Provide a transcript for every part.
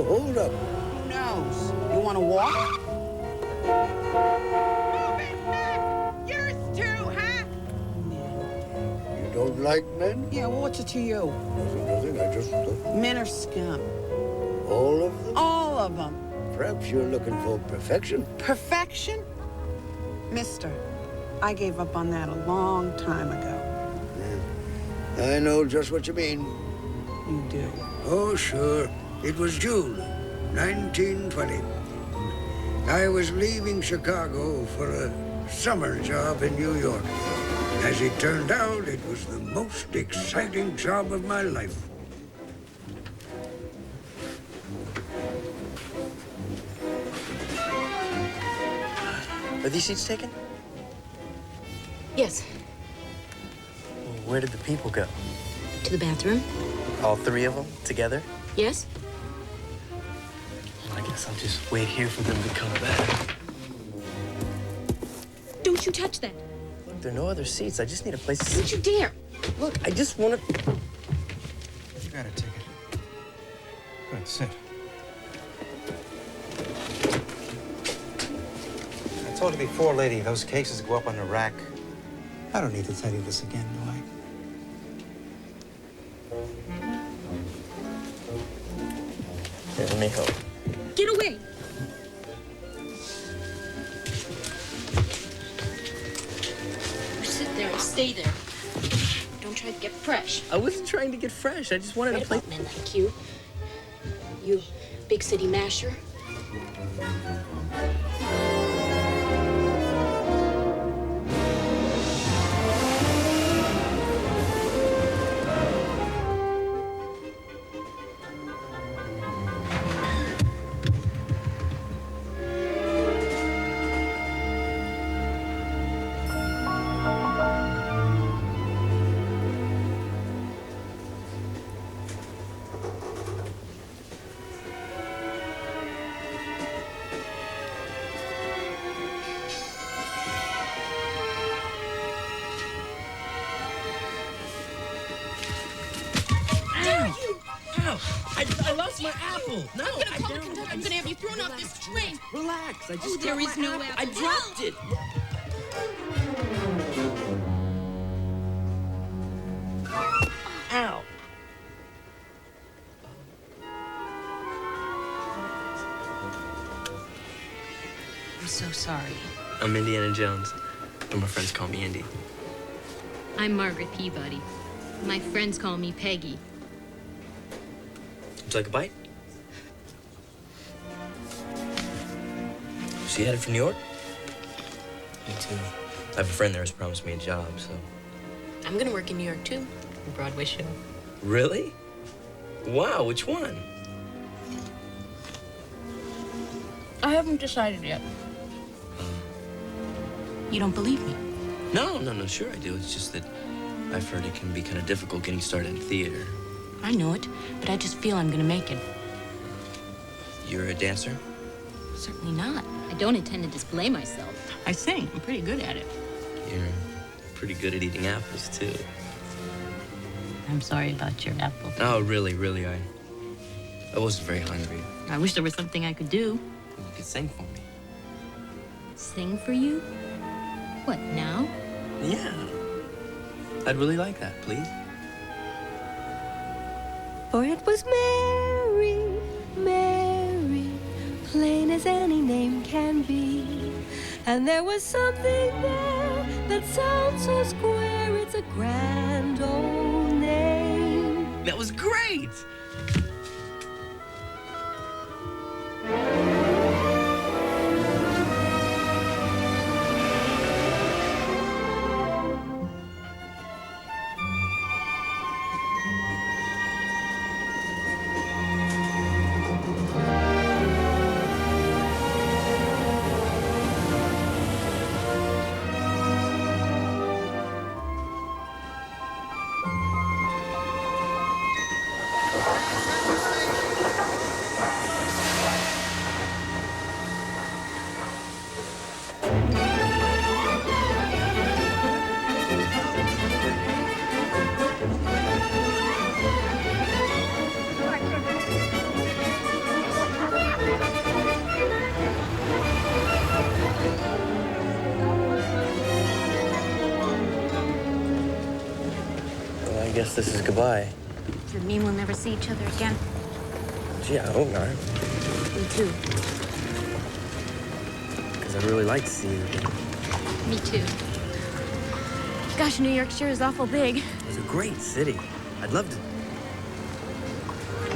So hold up. Who knows? You want to walk? Move it back! Yours too, huh? You don't like men? Yeah, well, what's it to you? Nothing. I just thought. Men are scum. All of them? All of them. Perhaps you're looking for perfection? Perfection? Mister, I gave up on that a long time ago. I know just what you mean. You do. Oh, sure. It was June 1920. I was leaving Chicago for a summer job in New York. As it turned out, it was the most exciting job of my life. Are these seats taken? Yes. Well, where did the people go? To the bathroom? All three of them together? Yes. Well, I guess I'll just wait here for them to come back. Don't you touch that. Look, there are no other seats. I just need a place to Don't sit. you dare. Look, I just want to... You got a ticket. Good, sit. I told you before, lady, those cases go up on the rack. I don't need to tell you this again, do I? Here, let me help. Get away. You sit there and stay there. Don't try to get fresh. I wasn't trying to get fresh. I just wanted Right to play... about men like you. You big city masher. I lost my apple. No, I'm gonna call the conductor. I'm gonna have you thrown off this train. Relax. I just Oh, there dropped is my no apple. apple. I dropped it. Ow. I'm so sorry. I'm Indiana Jones, but my friends call me Indy. I'm Margaret Peabody. My friends call me Peggy. Would you like a bite? So you headed for New York? Me too. I have a friend there who's promised me a job, so... I'm gonna work in New York too. A Broadway show. Really? Wow, which one? I haven't decided yet. You don't believe me? No, sure I do. It's just that I've heard it can be kind of difficult getting started in theater. I know it, but I just feel I'm gonna make it. You're a dancer? Certainly not. I don't intend to display myself. I sing. I'm pretty good at it. You're pretty good at eating apples, too. I'm sorry about your apple. Oh, really, I wasn't very hungry. I wish there was something I could do. You could sing for me. Sing for you? What, now? Yeah. I'd really like that, please. For it was Mary, Mary, plain as any name can be. And there was something there that sounds so square, it's a grand old name. That was great! guess this is goodbye. Does it mean we'll never see each other again? Gee, I hope not. Me too. Because I'd really like to see you again. Me too. Gosh, New York sure is awful big. It's a great city. I'd love to...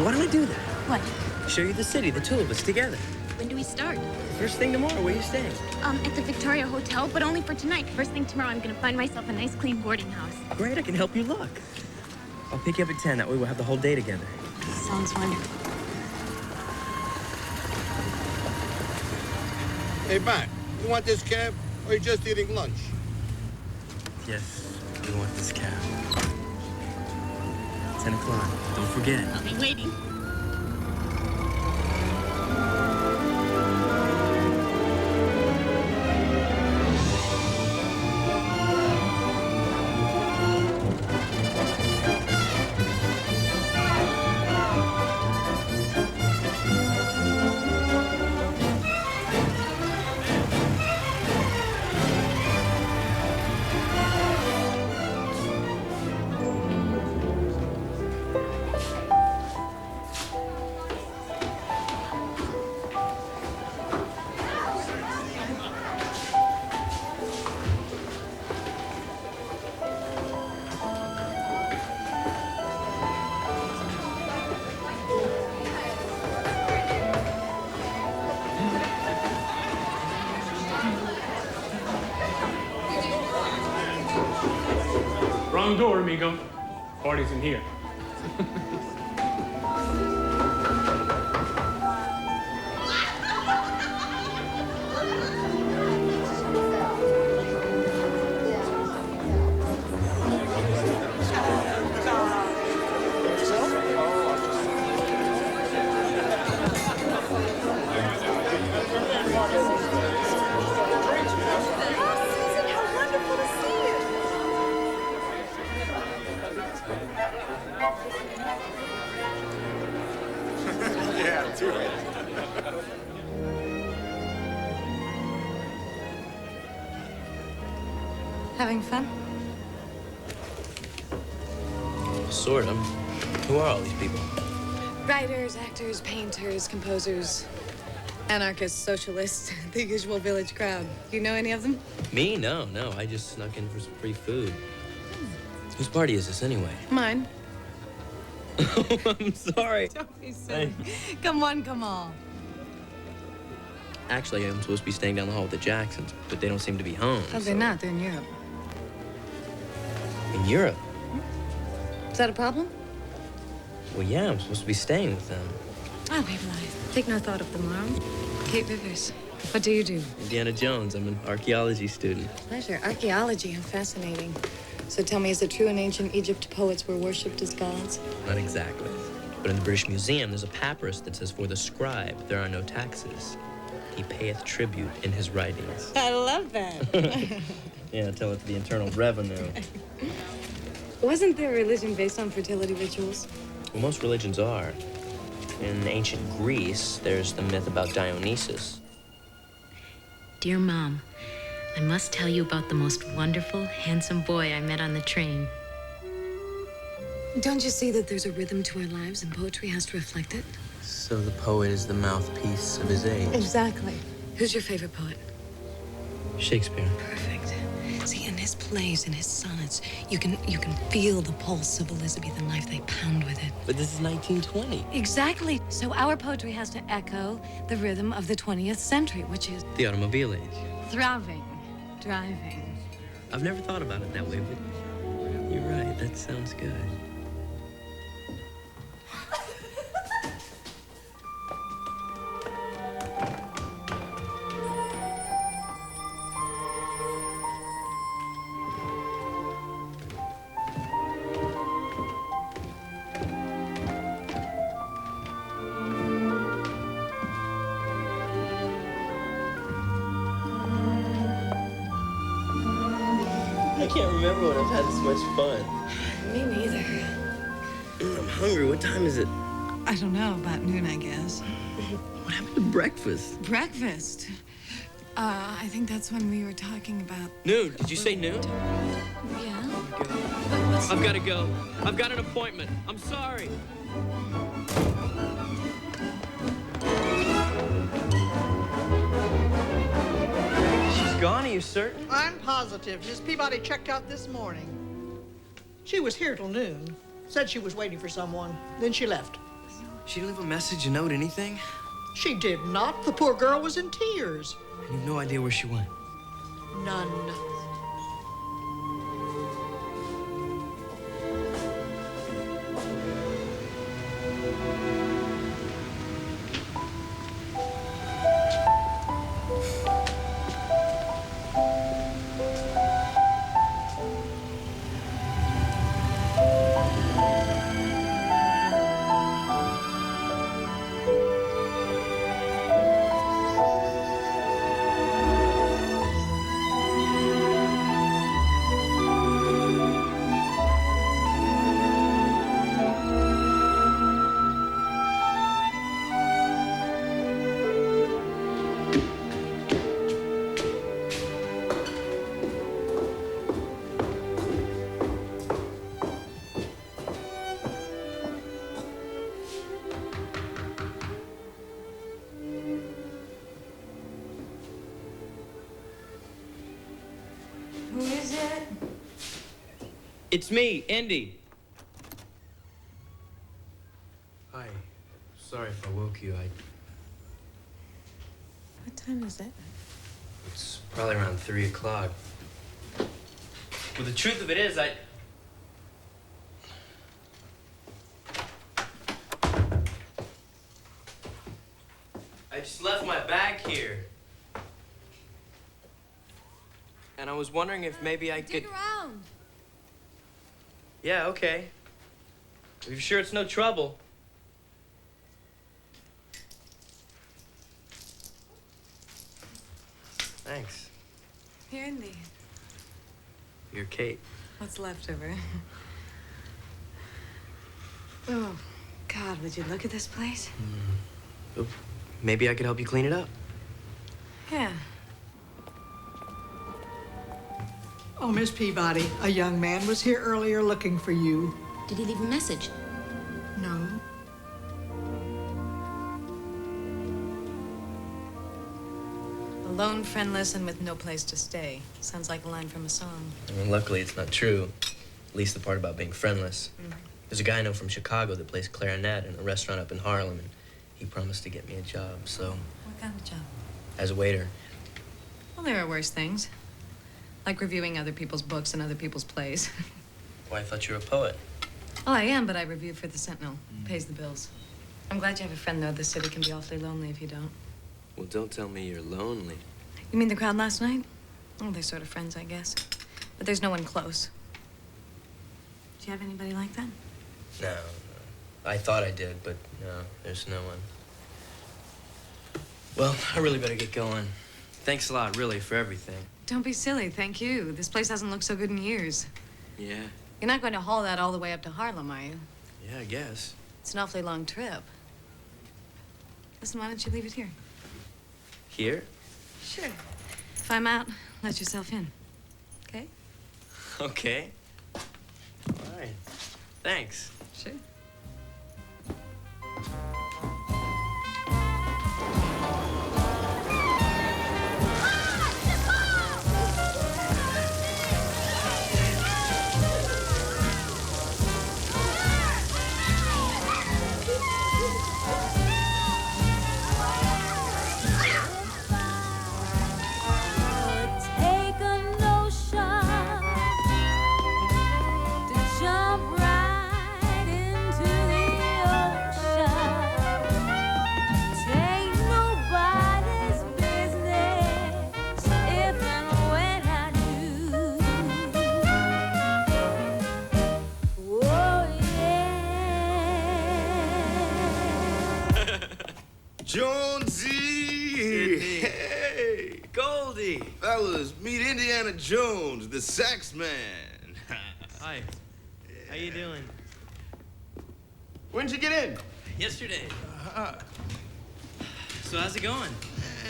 Why don't I do that? What? Show you the city, the two of us together. When do we start? First thing tomorrow, where you staying? At the Victoria Hotel, but only for tonight. First thing tomorrow, I'm gonna find myself a nice, clean boarding house. Great, I can help you look. I'll pick you up at 10. That way we'll have the whole day together. Sounds wonderful. Hey, Matt, you want this cab, or are you just eating lunch? Yes, we want this cab. 10 o'clock. Don't forget it. I'll be waiting. Wrong door, amigo. Party's in here. Yeah, do it. Having fun? Sort of. Who are all these people? Writers, actors, painters, composers, anarchists, socialists, the usual village crowd. Do you know any of them? Me? No. I just snuck in for some free food. Whose party is this anyway? Mine. Oh, I'm sorry. Don't be silly. Come one, come all. Actually, I'm supposed to be staying down the hall with the Jacksons, but they don't seem to be home. Oh, they're not. They're in Europe. In Europe? Is that a problem? Well, yeah, I'm supposed to be staying with them. I'll be blithe. Take no thought of the morrow. Kate Rivers. What do you do? Indiana Jones. I'm an archaeology student. Pleasure. Archaeology and fascinating. So tell me, is it true in ancient Egypt poets were worshipped as gods? Not exactly. But in the British Museum, there's a papyrus that says, "For the scribe, there are no taxes. He payeth tribute in his writings." I love that. Yeah, tell it to the Internal Revenue. Wasn't there a religion based on fertility rituals? Well, most religions are. In ancient Greece, there's the myth about Dionysus. Dear Mom, I must tell you about the most wonderful, handsome boy I met on the train. Don't you see that there's a rhythm to our lives and poetry has to reflect it? So the poet is the mouthpiece of his age. Exactly. Who's your favorite poet? Shakespeare. Perfect. See, in his plays, in his sonnets, you can feel the pulse of Elizabethan life. They pound with it. But this is 1920. Exactly. So our poetry has to echo the rhythm of the 20th century, which is The automobile age. throbbing, driving. I've never thought about it that way, but you're right. That sounds good. I can't remember when I've had this much fun. Me neither. I'm hungry. What time is it? I don't know, about noon, I guess. What happened to breakfast? Breakfast. I think that's when we were talking about... Noon. Did you say noon? Yeah. I've got to go. I've got an appointment. I'm sorry. She's gone, are you certain? I'm positive. Miss Peabody checked out this morning. She was here till noon. Said she was waiting for someone. Then she left. She didn't leave a message, a note, anything? She did not. The poor girl was in tears. And you have no idea where she went? None. Who is it? It's me, Indy. Hi. Sorry if I woke you. What time is it? It's probably around 3 o'clock. Well, the truth of it is, I just left my bag here. And I was wondering if maybe I could... Dig around. Yeah, okay. Are you sure it's no trouble? Thanks. Here, Indy. You're Kate. What's left of her? Oh, God, would you look at this place? Oh, maybe I could help you clean it up. Yeah. Oh, Miss Peabody, a young man was here earlier looking for you. Did he leave a message? No. Alone, friendless, and with no place to stay. Sounds like a line from a song. Well, luckily, it's not true. At least the part about being friendless. There's a guy I know from Chicago that plays clarinet in a restaurant up in Harlem, and he promised to get me a job, so... What kind of job? As a waiter. Well, there are worse things. Like reviewing other people's books and other people's plays. Well, I thought you were a poet. Well, I am, but I review for the Sentinel. Pays the bills. I'm glad you have a friend, though. This city can be awfully lonely if you don't. Well, don't tell me you're lonely. You mean the crowd last night? Oh, they're sort of friends, I guess. But there's no one close. Do you have anybody like that? No. I thought I did, but no, there's no one. Well, I really better get going. Thanks a lot, really, for everything. Don't be silly, thank you. This place hasn't looked so good in years. Yeah. You're not going to haul that all the way up to Harlem, are you? Yeah, I guess. It's an awfully long trip. Listen, why don't you leave it here? Here? Sure. If I'm out, let yourself in. Okay? Okay. All right. Thanks. Sure. Take a notion to jump right into the ocean. Take nobody's business if and when I do. Oh yeah. Jonesy! Hey! Goldie! Fellas, meet Indiana Jones, the sax man. Hi. How you doing? When'd you get in? Yesterday. So how's it going?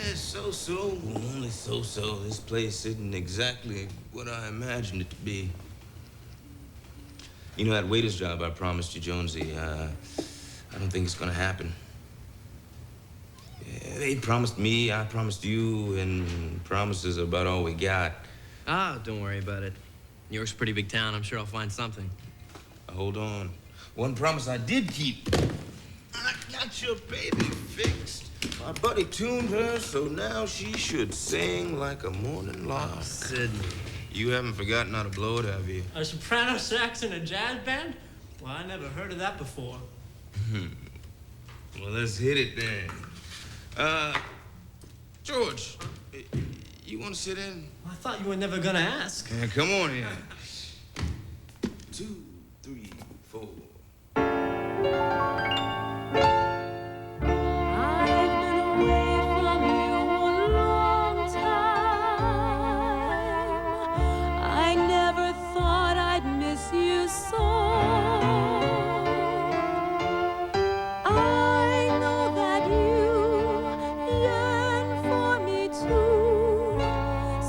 So-so, only so-so. This place isn't exactly what I imagined it to be. You know that waiter's job I promised you, Jonesy? I don't think it's gonna happen. Yeah, they promised me, I promised you, and promises are about all we got. Ah, don't worry about it. New York's a pretty big town. I'm sure I'll find something. Hold on. One promise I did keep. I got your baby fixed. My buddy tuned her, so now she should sing like a morning lark. Oh, Sidney. You haven't forgotten how to blow it, have you? A soprano sax in a jazz band? Well, I never heard of that before. Well, let's hit it then. George, you want to sit in? I thought you were never gonna ask. Yeah, come on in. 2, 3, 4. You so I know that you yearn for me too.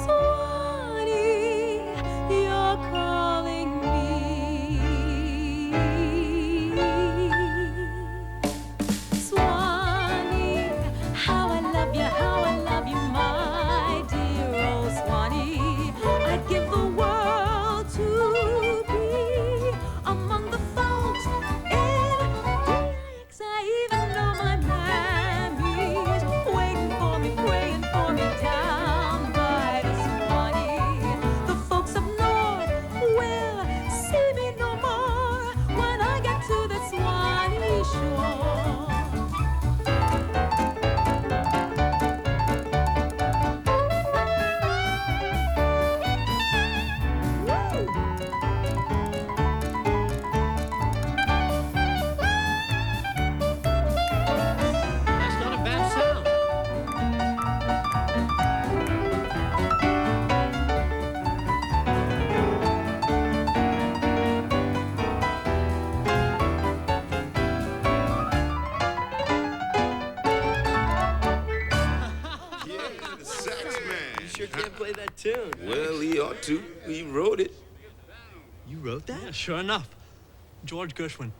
Swanee, you're calling me. Swanee, how I love you, my dear old Swanee. I'd give the world to among the folks in DX. I even know my mammy's waiting for me, praying for me down by the Swanee. The folks up north will see me no more when I get to the Swanee shore. Play that tune. Well, he ought to. He wrote it. You wrote that? Yeah, sure enough. George Gershwin.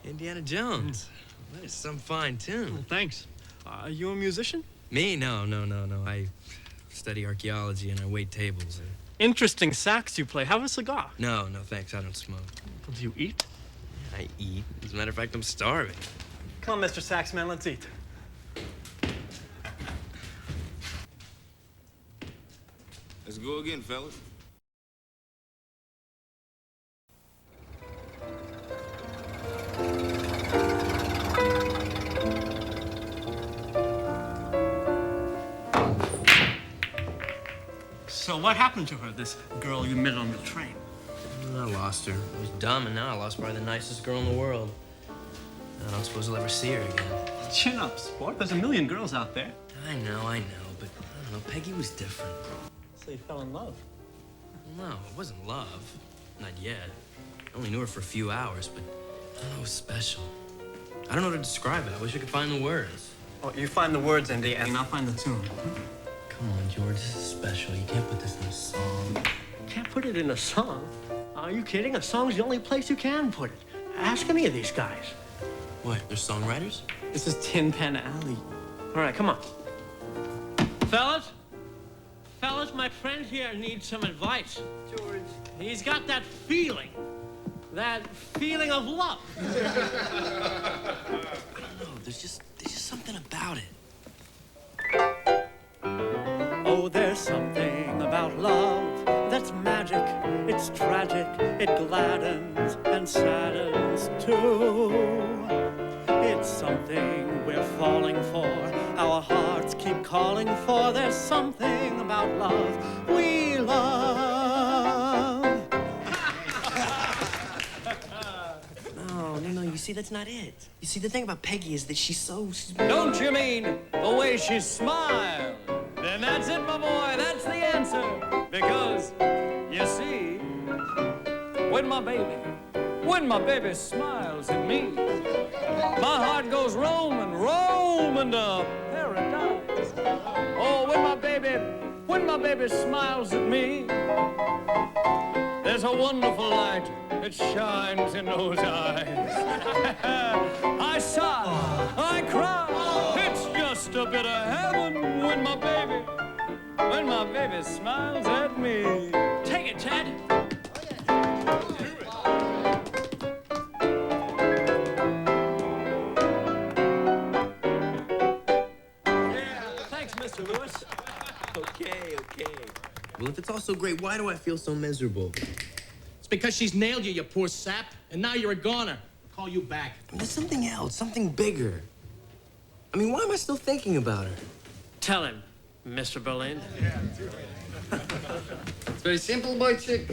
Indiana Jones. That is some fine tune. Well, thanks. Are you a musician? Me? No. I study archaeology and I wait tables. Interesting sax you play. Have a cigar. No, thanks. I don't smoke. Well, do you eat? Yeah, I eat. As a matter of fact, I'm starving. Come on, Mr. Saxman, let's eat. Let's go again, fellas. So what happened to her, this girl you met on the train? I lost her. I was dumb, and now I lost probably the nicest girl in the world. I don't suppose I'll ever see her again. Chin up, sport. There's a million girls out there. I know, but I don't know. Peggy was different. So you fell in love? No, it wasn't love. Not yet. I only knew her for a few hours, but I don't know, it was special. I don't know how to describe it. I wish I could find the words. Oh, you find the words, Andy, and I'll find the tune. Come on, George. This is special. You can't put this in a song. Can't put it in a song? Are you kidding? A song's the only place you can put it. Ask any of these guys. What, they're songwriters? This is Tin Pan Alley. All right, come on. Fellas, my friend here needs some advice. George. He's got that feeling of love. I don't know, there's just something about it. Oh, there's something about love that's magic, it's tragic, it gladdens and saddens too. It's something we're falling for, our hearts keep calling for. There's something about love we love. No, you see, that's not it. You see, the thing about Peggy is that she's Don't you mean the way she smiles? Then that's it, my boy, that's the answer. Because, you see, when my baby smiles at me, my heart goes roaming to paradise. Oh, when my baby smiles at me, there's a wonderful light that shines in those eyes. I sigh, I cry, it's just a bit of heaven when my baby smiles at me. Take it, Ted. Mr. Lewis. Okay. Well, if it's all so great, why do I feel so miserable? It's because she's nailed you, you poor sap, and now you're a goner. I'll call you back. There's something else, something bigger. I mean, why am I still thinking about her? Tell him, Mr. Berlin. It's very simple, boy chick.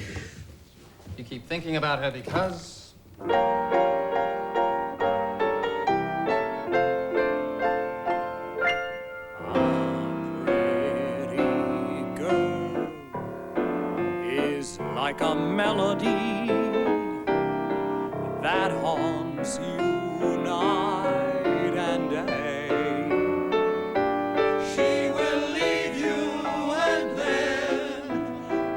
You keep thinking about her because... Like a melody that haunts you night and day. She will leave you and then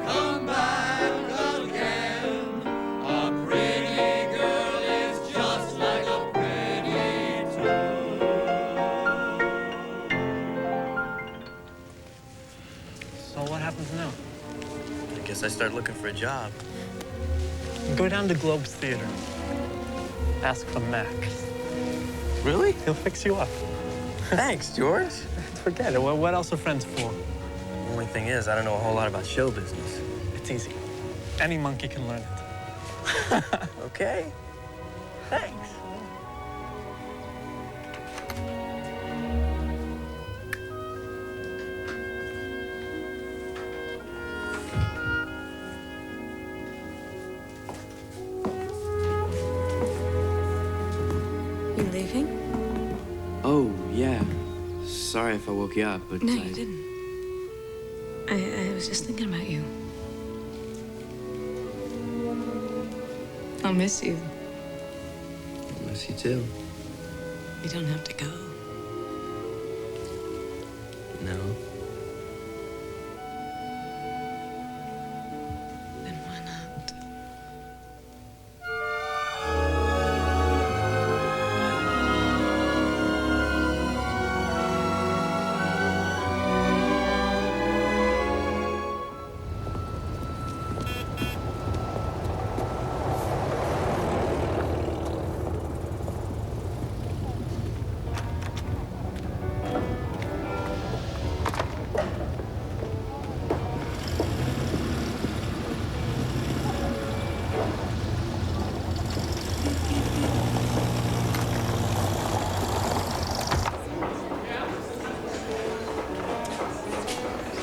come back again. A pretty girl is just like a pretty tune. So what happens now? I guess I start looking for a job. Go down to Globe's Theater. Ask for Mac. Really? He'll fix you up. Thanks, George. Forget it. What else are friends for? The only thing is, I don't know a whole lot about show business. It's easy. Any monkey can learn it. Okay. Thanks. Leaving? Oh, yeah. Sorry if I woke you up, but No, you didn't. I was just thinking about you. I'll miss you. I miss you too. You don't have to go. No. Then why not?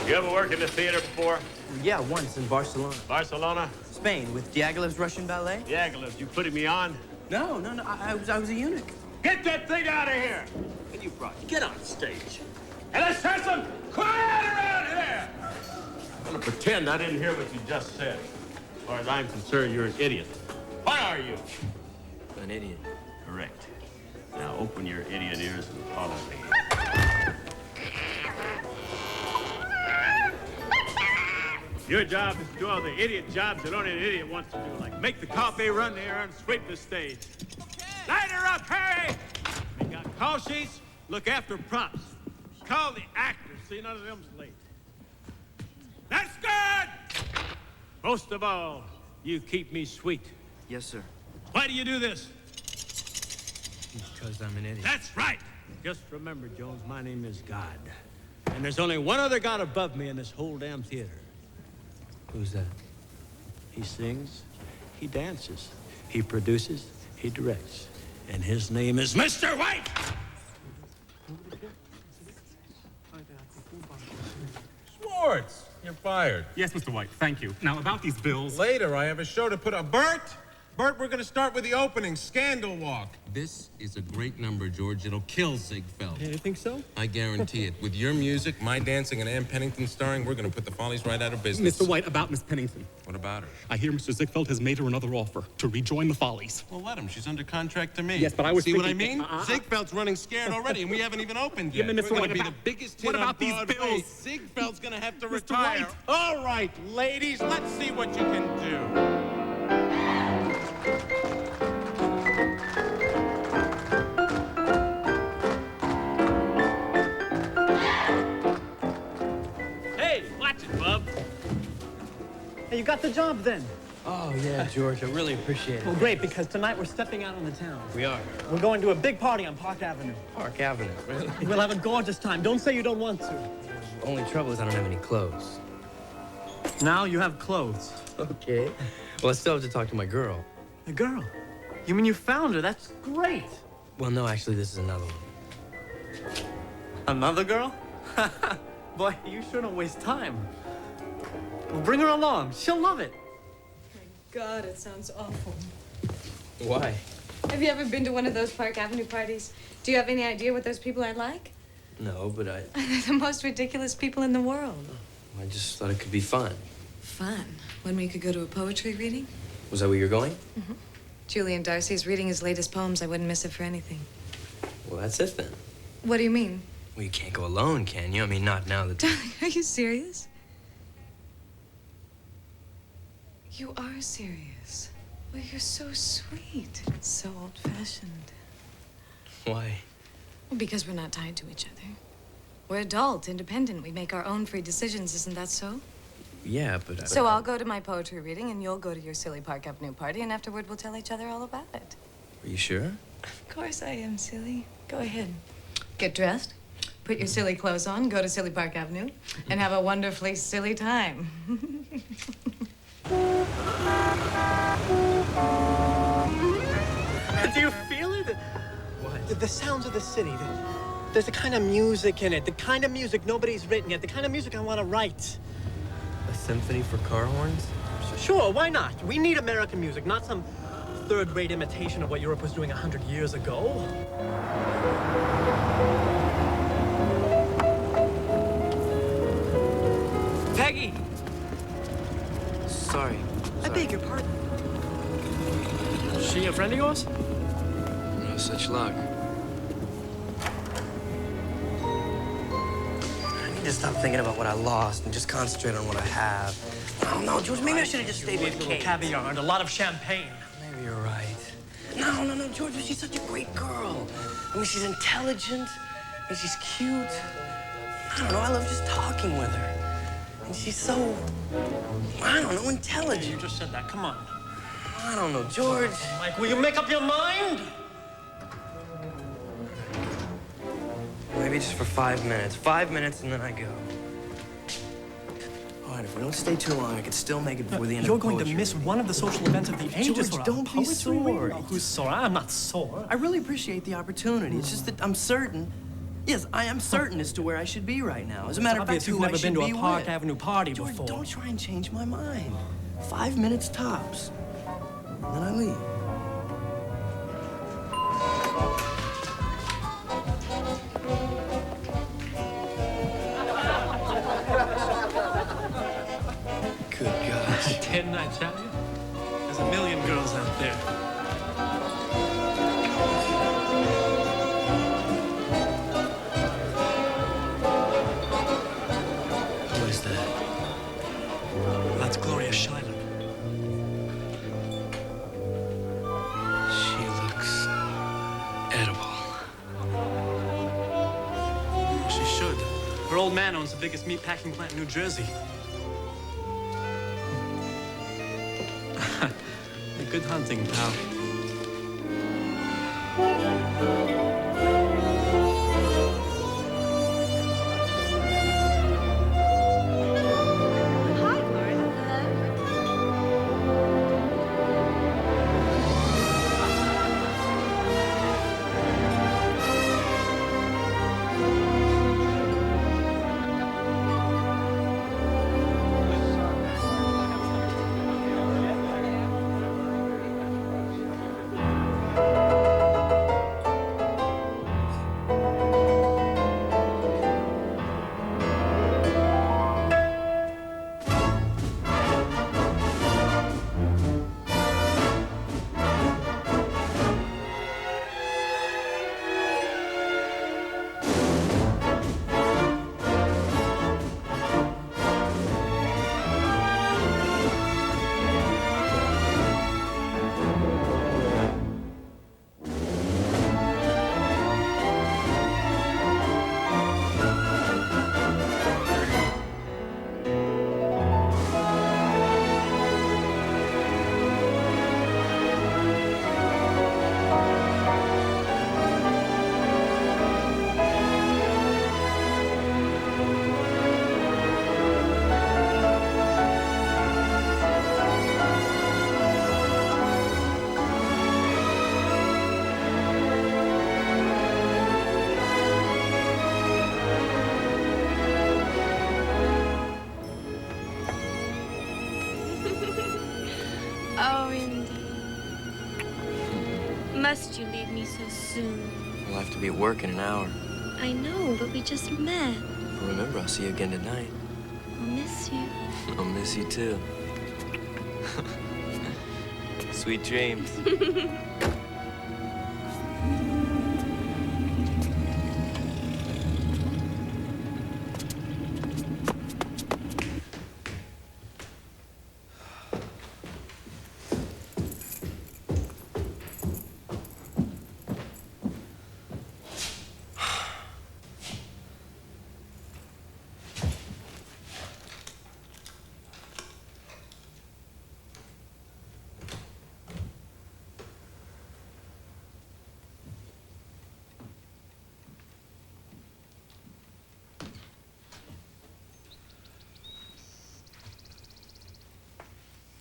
You ever worked in the theater before? Yeah, once in Barcelona. Barcelona? Spain, with Diaghilev's Russian ballet? Diaghilev, you putting me on? No, I was a eunuch. Get that thing out of here! And you brought get on stage. And let's have some quiet around here! I'm gonna pretend I didn't hear what you just said. As far as I'm concerned, you're an idiot. What are you? An idiot. Correct. Now open your idiot ears and follow me. Your job is to do all the idiot jobs that only an idiot wants to do, like make the coffee, run the errands, sweep the stage. Light her up, Harry! Make out call sheets, look after props. Call the actors, see none of them's late. That's good! Most of all, you keep me sweet. Yes, sir. Why do you do this? Because I'm an idiot. That's right! Just remember, Jones, my name is God. And there's only one other God above me in this whole damn theater. Who's that? He sings, he dances, he produces, he directs. And his name is Mr. White! Schwartz, you're fired. Yes, Mr. White, thank you. Now, about these bills... Later, I have a show to put on. Bert! Bert, we're gonna start with the opening, Scandal Walk. This is a great number, George. It'll kill Ziegfeld. You think so? I guarantee it. With your music, my dancing, and Ann Pennington starring, we're gonna put the Follies right out of business. Mr. White, about Miss Pennington. What about her? I hear Mr. Ziegfeld has made her another offer to rejoin the Follies. Well, let him. She's under contract to me. Yes, but I was See what I thinking- mean? Ziegfeld's running scared already, and we haven't even opened yet. Yeah, but Mr. We're White, gonna be about- the biggest hit what about on these Broadway. bills? Ziegfeld's gonna have to Mr. retire. White. All right, ladies, let's see what you can do. Hey, watch it, bub. Hey, you got the job then? Oh, yeah, George, I really appreciate it. Well, great, because tonight we're stepping out on the town. We are. We're going to a big party on Park Avenue. Park Avenue, really? We'll have a gorgeous time. Don't say you don't want to. Only trouble is I don't have any clothes. Now you have clothes. Okay. Well, I still have to talk to my girl. A girl? You mean you found her? That's great. Well, no, actually, this is another one. Another girl? Boy, you sure don't waste time. Well, bring her along. She'll love it. God, it sounds awful. Why? Have you ever been to one of those Park Avenue parties? Do you have any idea what those people are like? No, but They're the most ridiculous people in the world. I just thought it could be fun. Fun? When we could go to a poetry reading? Was that where you're going? Mm-hmm. Julian Darcy's reading his latest poems. I wouldn't miss it for anything. Well, that's it then. What do you mean? Well, you can't go alone, can you? I mean, not now that... Darling, are you serious? You are serious. Well, you're so sweet. So old-fashioned. Why? Well, because we're not tied to each other. We're adult, independent. We make our own free decisions. Isn't that so? Yeah, but... So I'll go to my poetry reading, and you'll go to your silly Park Avenue party, and afterward we'll tell each other all about it. Are you sure? Of course I am, silly. Go ahead. Get dressed, put your silly clothes on, go to Silly Park Avenue, and have a wonderfully silly time. Do you feel it? What? The sounds of the city. There's the kind of music in it. The kind of music nobody's written yet. The kind of music I want to write. A symphony for car horns? Sure, why not? We need American music, not some third-rate imitation of what Europe was doing 100 years ago. Peggy! Sorry. I beg your pardon. She a friend of yours? No such luck. I need to stop thinking about what I lost and just concentrate on what I have. Oh, no, George, maybe I should have just stayed with Kate. Caviar and a lot of champagne. Maybe you're right. No, George, she's such a great girl. I mean, she's intelligent, and she's cute. I don't know, I love just talking with her. And she's so, I don't know, intelligent. You just said that, come on. I don't know, George. Mike, will you make up your mind? Maybe just for 5 minutes. 5 minutes, and then I go. All right, if we don't stay too long, I could still make it before the end You're of going poetry. to miss one of the social events of the ages. George, don't be sore. Who's sore? I'm not sore. I really appreciate the opportunity. It's just that I'm certain. Yes, I am certain as to where I should be right now. As a matter of fact, you've who I never should been to be a Park with. Avenue party George, before. don't try and change my mind. 5 minutes tops. And then I leave. Good gosh. Didn't I tell you? There's a million girls out there. What is that? That's Gloria Schuyler. She looks edible. She should. Her old man owns the biggest meatpacking plant in New Jersey. Good hunting, pal. dust you leave me so soon. We'll have to be at work in an hour. I know, but we just met. But remember, I'll see you again tonight. I'll miss you. I'll miss you too. Sweet dreams.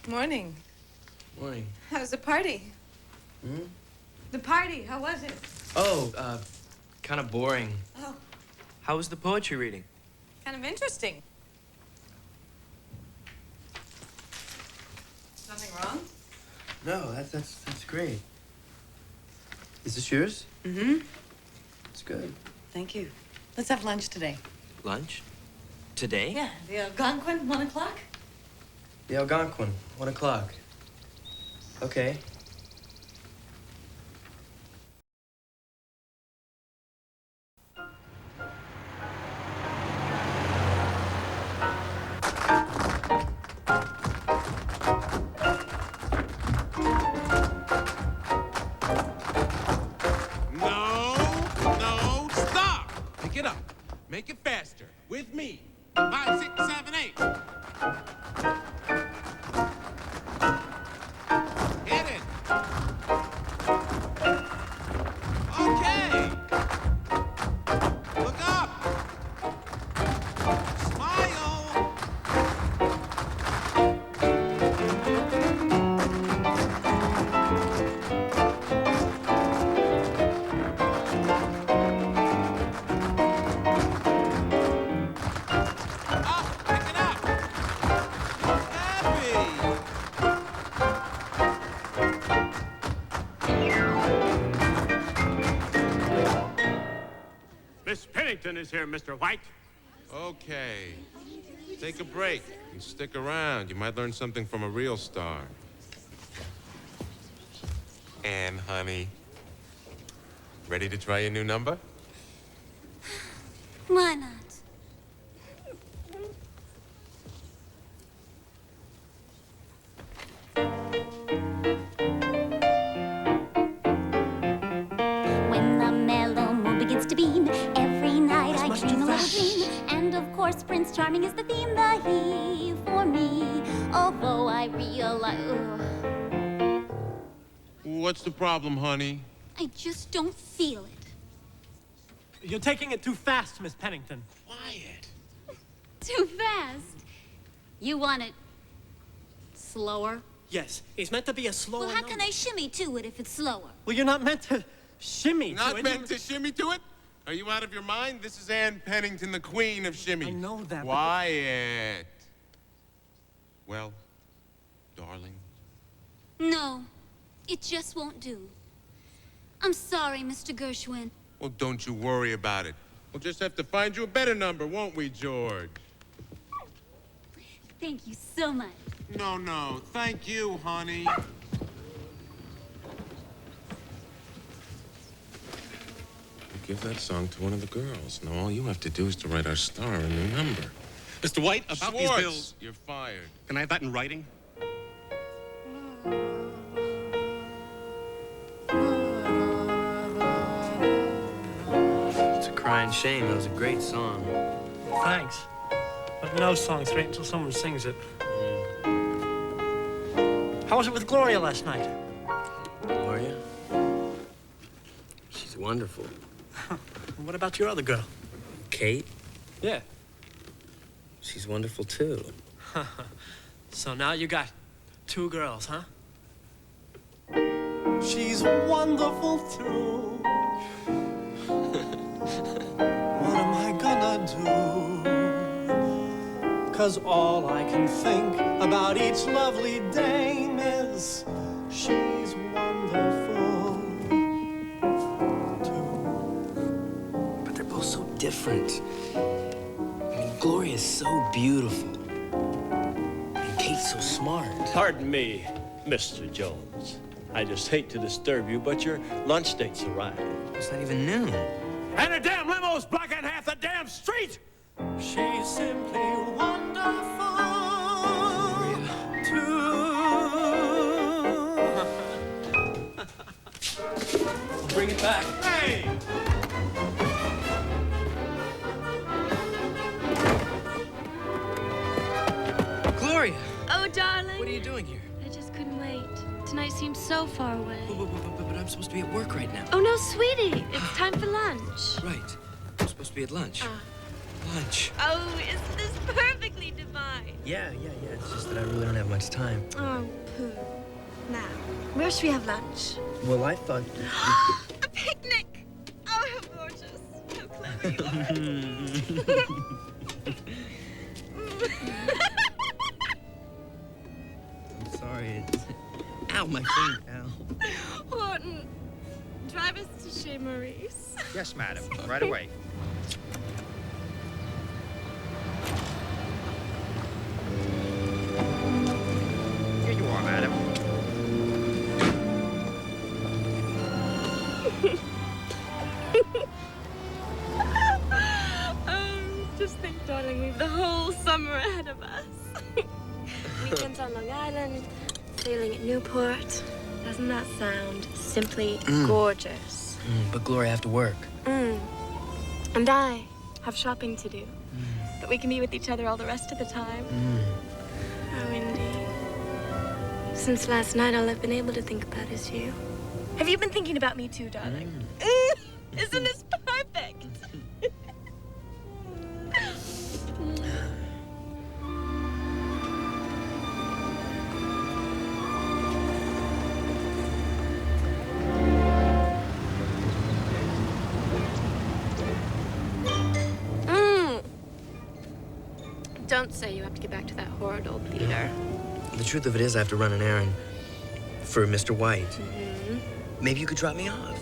Morning. Morning. How's the party? Hmm? The party, how was it? Oh, kind of boring. Oh, How was the poetry reading? kind of interesting. Nothing wrong? No, that's great. Is this yours? Mm-hmm. It's good. Thank you. Let's have lunch today. Lunch? Today? Yeah, the Algonquin, 1 o'clock? The Algonquin, 1 o'clock. Okay. No, stop! Pick it up. Make it faster. With me. 5, 6, 7, 8. Hit it. Okay. Look up. Smile. Miss Pennington is here, Mr. White. Okay. Take a break and stick around. You might learn something from a real star. Anne, honey. Ready to try your new number? Why not? When the mellow moon begins to beam, every night I dream a little dream. And of course, Prince Charming is the theme, the he for me. Although I realize, What's the problem, honey? I just don't feel it. You're taking it too fast, Miss Pennington. Quiet. Too fast. You want it slower? Yes, it's meant to be a slower Well, how number. can I shimmy to it if it's slower? Well, you're not meant to shimmy to Not it. meant to shimmy to it? Are you out of your mind? This is Anne Pennington, the queen of shimmy. I know that, but- Quiet. Well, darling. No, it just won't do. I'm sorry, Mr. Gershwin. Well, don't you worry about it. We'll just have to find you a better number, won't we, George? Thank you so much. No, thank you, honey. Give that song to one of the girls. Now, all you have to do is to write our star a new number. Mr. White, about these Schwartz, bills. you're fired. Can I have that in writing? It's a crying shame. That was a great song. Thanks. But no song's great until someone sings it. How was it with Gloria last night? Gloria? She's wonderful. What about your other girl? Kate? Yeah. She's wonderful, too. So now you got 2 girls, huh? She's wonderful, too. What am I gonna do? 'Cause all I can think about each lovely dame is she's wonderful. different. I mean, Gloria's so beautiful. And Kate's so smart. Pardon me, Mr. Jones. I just hate to disturb you, but your lunch date's arrived. It's not even noon. And the damn limo's blocking half the damn street! She's simply wonderful Bring it back. Hey! Gloria! Oh, darling. What are you doing here? I just couldn't wait. Tonight seems so far away. But I'm supposed to be at work right now. Oh, no, sweetie. It's time for lunch. Right. I'm supposed to be at lunch. Lunch. Oh, isn't this perfectly divine? Yeah. It's just that I really don't have much time. Oh, poo. Now, where should we have lunch? Well, I thought... A picnic! Oh, how gorgeous. How clever you are. I'm sorry. Ow, my finger. Ow. Horton, drive us to Chez Maurice. Yes, madam. Right away. Here you are, madam. Oh, just think, darling, we've the whole summer ahead of us. Weekends on Long Island, sailing at Newport. Doesn't that sound simply gorgeous? But Gloria, I have to work. And I have shopping to do. But we can be with each other all the rest of the time. Oh, indeed. Since last night, all I've been able to think about is you. Have you been thinking about me too, darling? Isn't this perfect? Don't say you have to get back to that horrid old theater. The truth of it is I have to run an errand for Mr. White. Maybe you could drop me off.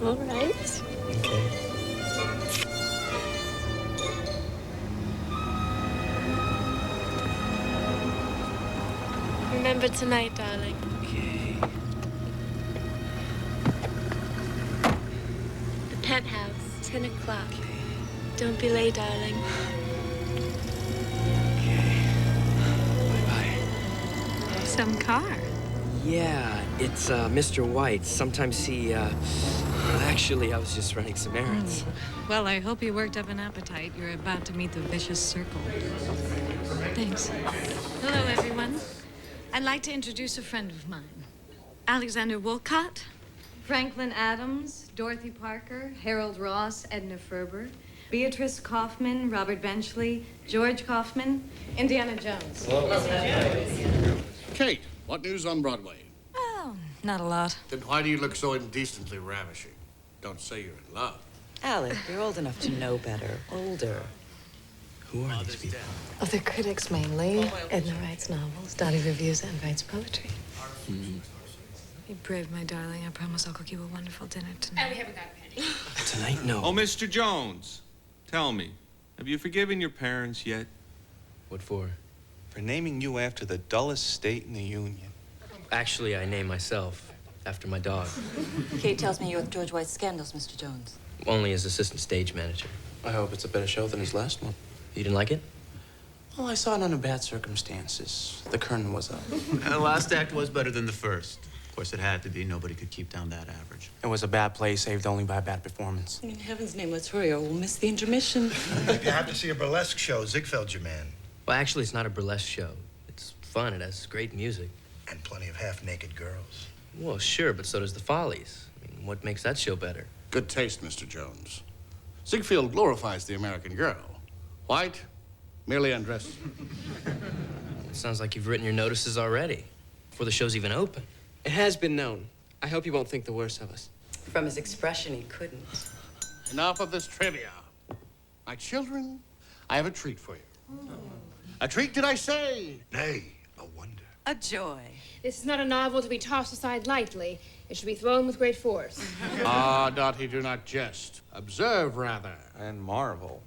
All right. Okay. Remember tonight, darling. Okay. The penthouse, 10 o'clock. Don't be late, darling. Some car. Yeah, it's Mr. White. Sometimes he, actually, I was just running some errands. Well, I hope you worked up an appetite. You're about to meet the vicious circle. Thanks. Hello, everyone. I'd like to introduce a friend of mine. Alexander Wolcott, Franklin Adams, Dorothy Parker, Harold Ross, Edna Ferber, Beatrice Kaufman, Robert Benchley, George Kaufman, Indiana Jones. Kate, what news on Broadway? Oh, not a lot. Then why do you look so indecently ravishing? Don't say you're in love. Alec, you're old enough to know better. Older. Who are these people? Of the critics, mainly. Edna writes novels, Dottie reviews and writes poetry. Be brave, my darling. I promise I'll cook you a wonderful dinner tonight. And we haven't got a penny. Tonight, no. Oh, Mr. Jones, tell me, have you forgiven your parents yet? What for? For naming you after the dullest state in the Union. Actually, I named myself after my dog. Kate tells me you're with George White's Scandals, Mr. Jones. Only as assistant stage manager. I hope it's a better show than his last one. You didn't like it? Well, I saw it under bad circumstances. The curtain was up. The last act was better than the first. Of course, it had to be. Nobody could keep down that average. It was a bad play saved only by a bad performance. In heaven's name, let's hurry or we'll miss the intermission. If you have to see a burlesque show, Ziegfeld's your man. Well, actually, it's not a burlesque show. It's fun. It has great music. And plenty of half-naked girls. Well, sure, but so does the Follies. I mean, what makes that show better? Good taste, Mr. Jones. Ziegfeld glorifies the American girl. White merely undresses. It sounds like you've written your notices already, before the show's even open. It has been known. I hope you won't think the worst of us. From his expression, he couldn't. Enough of this trivia. My children, I have a treat for you. A treat, did I say? Nay, a wonder. A joy. This is not a novel to be tossed aside lightly. It should be thrown with great force. Ah, Dottie, do not jest. Observe, rather. And marvel.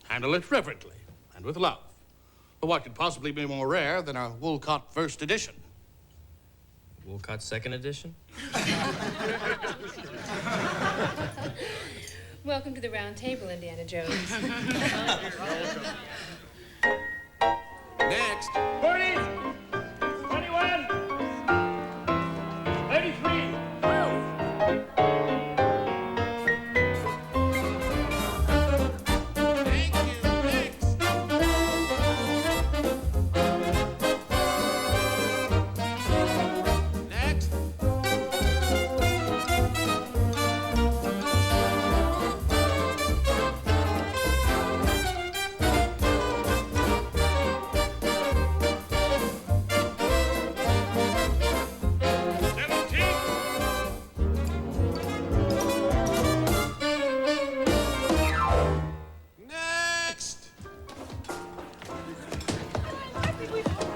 Handle it reverently and with love. For what could possibly be more rare than a Woolcott first edition? Woolcott second edition? Welcome to the round table, Indiana Jones. Next. 40, 21, 33.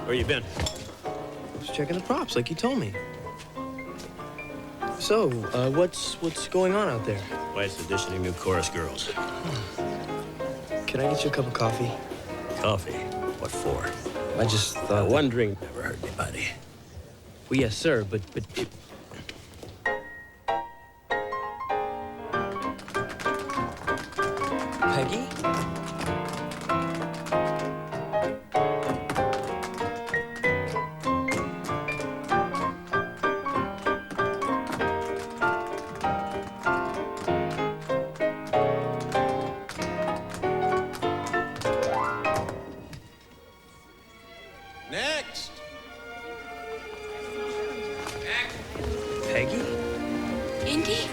Where you been? Just checking the props, like you told me. So, what's going on out there? White's auditioning new chorus girls. Can I get you a cup of coffee? Coffee? What for? I just thought... One drink never hurt anybody. Well, yes, sir, but... Peggy? Next. Peggy? Indy?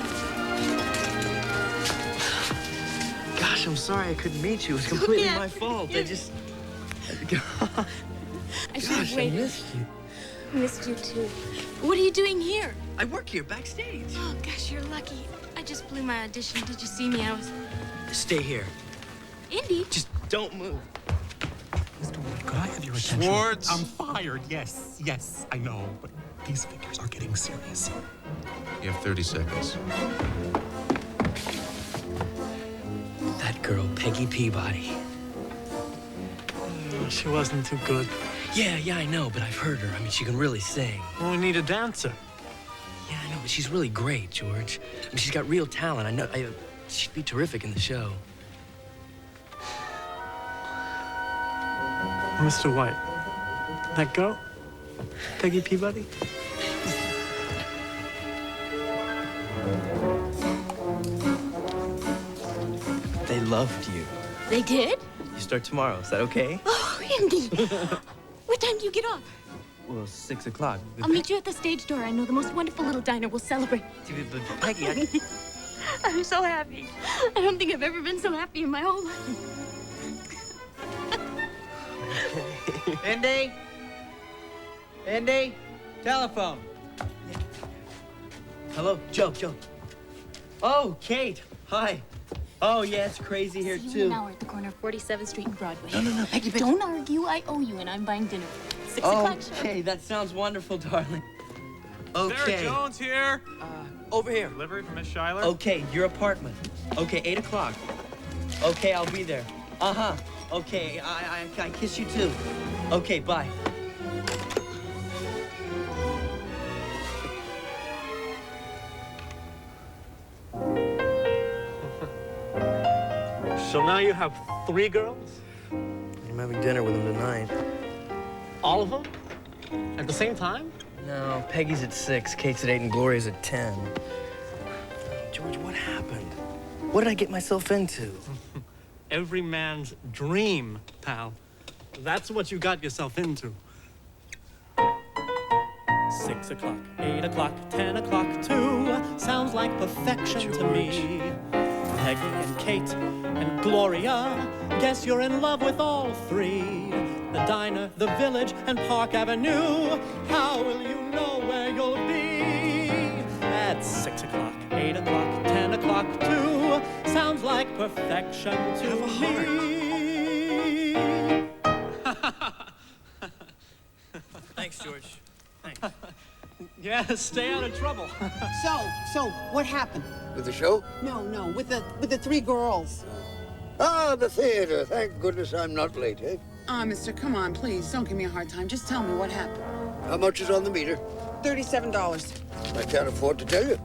Gosh, I'm sorry I couldn't meet you. It was completely my fault. I just... I should have Gosh, I waited. missed you. Missed you too. What are you doing here? I work here, backstage. Oh, gosh, you're lucky. I just blew my audition. Did you see me? I was... Stay here. Indy? Just don't move. Could I have your attention? Schwartz. I'm fired, yes, I know, but these figures are getting serious. You have 30 seconds. That girl, Peggy Peabody. She wasn't too good. Yeah, I know, but I've heard her. I mean, she can really sing. Well, we need a dancer. Yeah, I know, but she's really great, George. I mean, she's got real talent. I know. She'd be terrific in the show. Mr. White, that girl, Peggy Peabody? They loved you. They did? You start tomorrow. Is that okay? Oh, Indy. What time do you get off? Well, 6 o'clock. I'll meet you at the stage door. I know the most wonderful little diner. We'll celebrate. But Peggy, I'm so happy. I don't think I've ever been so happy in my whole life. Indy? Indy? Telephone. Hello, Joe. Oh, Kate. Hi. Oh, yeah, it's crazy here, See you in too. an hour at the corner of 47th Street and Broadway. No, Peggy. Don't argue. I owe you, and I'm buying dinner. 6 o'clock show. Okay, that sounds wonderful, darling. Okay. Sarah Jones here. Over here. Delivery from Miss Schuyler. Okay, your apartment. Okay, 8 o'clock. Okay, I'll be there. Uh-huh. Okay, I kiss you too. Okay, bye. So now you have 3 girls? I'm having dinner with them tonight. All of them? At the same time? No, Peggy's at 6, Kate's at 8, and Gloria's at 10. George, what happened? What did I get myself into? Every man's dream, pal. That's what you got yourself into. 6 o'clock, 8 o'clock, 10 o'clock, 2. Sounds like perfection to me. Peggy and Kate and Gloria. Guess you're in love with all 3. The diner, the village, and Park Avenue. How will you know where you'll be? At 6 o'clock, 8 o'clock, 10 o'clock, 2. Sounds like perfection to me. Yeah, stay out of trouble. So, what happened? With the show? No, with the three girls. Ah, the theater. Thank goodness I'm not late, eh? Mister, come on, please. Don't give me a hard time. Just tell me what happened. How much is on the meter? $37. I can't afford to tell you.